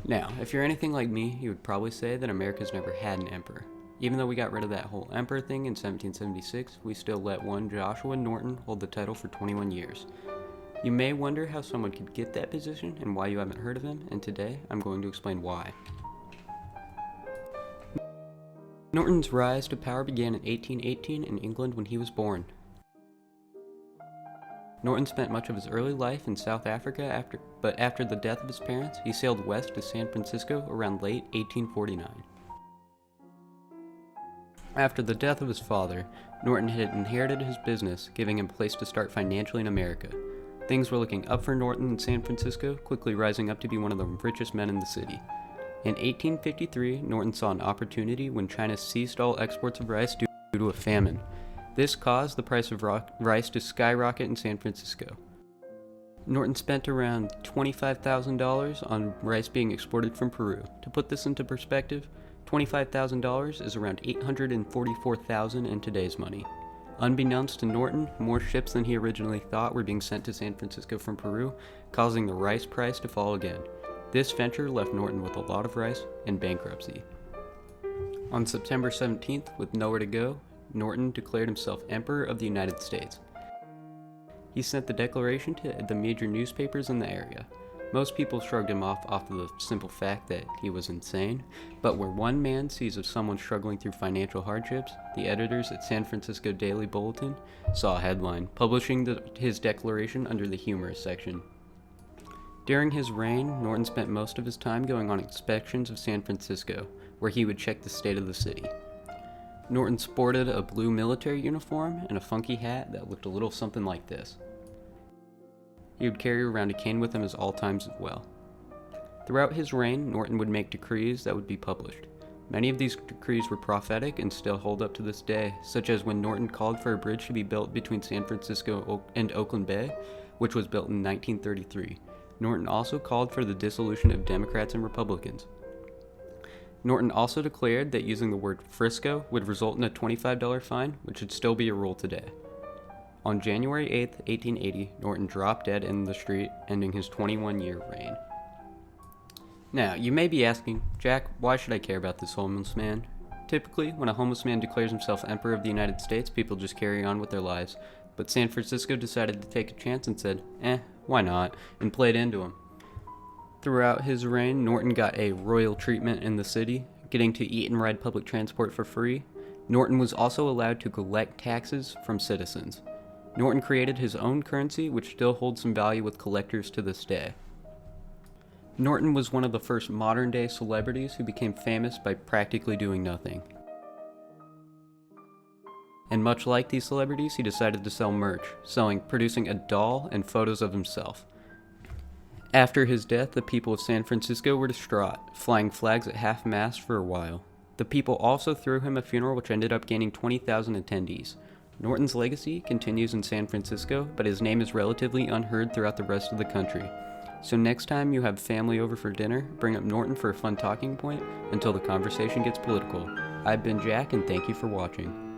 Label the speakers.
Speaker 1: Now, if you're anything like me, you would probably say that America's never had an emperor. Even though we got rid of that whole emperor thing in 1776, we still let one Joshua Norton hold the title for 21 years. You may wonder how someone could get that position and why you haven't heard of him, and today I'm going to explain why. Norton's rise to power began in 1818 in England when he was born. Norton spent much of his early life in South Africa, but after the death of his parents, he sailed west to San Francisco around late 1849. After the death of his father, Norton had inherited his business, giving him a place to start financially in America. Things were looking up for Norton in San Francisco, quickly rising up to be one of the richest men in the city. In 1853, Norton saw an opportunity when China ceased all exports of rice due to a famine. This caused the price of rice to skyrocket in San Francisco. Norton spent around $25,000 on rice being exported from Peru. To put this into perspective, $25,000 is around $844,000 in today's money. Unbeknownst to Norton, more ships than he originally thought were being sent to San Francisco from Peru, causing the rice price to fall again. This venture left Norton with a lot of rice and bankruptcy. On September 17th, with nowhere to go, Norton declared himself Emperor of the United States. He sent the declaration to the major newspapers in the area. Most people shrugged him off of the simple fact that he was insane, but where one man sees of someone struggling through financial hardships, the editors at San Francisco Daily Bulletin saw a headline, publishing his declaration under the humorous section. During his reign, Norton spent most of his time going on inspections of San Francisco, where he would check the state of the city. Norton sported a blue military uniform and a funky hat that looked a little something like this. He would carry around a cane with him at all times as well. Throughout his reign, Norton would make decrees that would be published. Many of these decrees were prophetic and still hold up to this day, such as when Norton called for a bridge to be built between San Francisco and Oakland Bay, which was built in 1933. Norton also called for the dissolution of Democrats and Republicans. Norton also declared that using the word Frisco would result in a $25 fine, which should still be a rule today. On January 8, 1880, Norton dropped dead in the street, ending his 21-year reign. Now, you may be asking, Jack, why should I care about this homeless man? Typically, when a homeless man declares himself Emperor of the United States, people just carry on with their lives. But San Francisco decided to take a chance and said, why not, and played into him. Throughout his reign, Norton got a royal treatment in the city, getting to eat and ride public transport for free. Norton was also allowed to collect taxes from citizens. Norton created his own currency, which still holds some value with collectors to this day. Norton was one of the first modern-day celebrities who became famous by practically doing nothing. And much like these celebrities, he decided to sell merch, producing a doll and photos of himself. After his death, the people of San Francisco were distraught, flying flags at half-mast for a while. The people also threw him a funeral which ended up gaining 20,000 attendees. Norton's legacy continues in San Francisco, but his name is relatively unheard throughout the rest of the country. So next time you have family over for dinner, bring up Norton for a fun talking point until the conversation gets political. I've been Jack, and thank you for watching.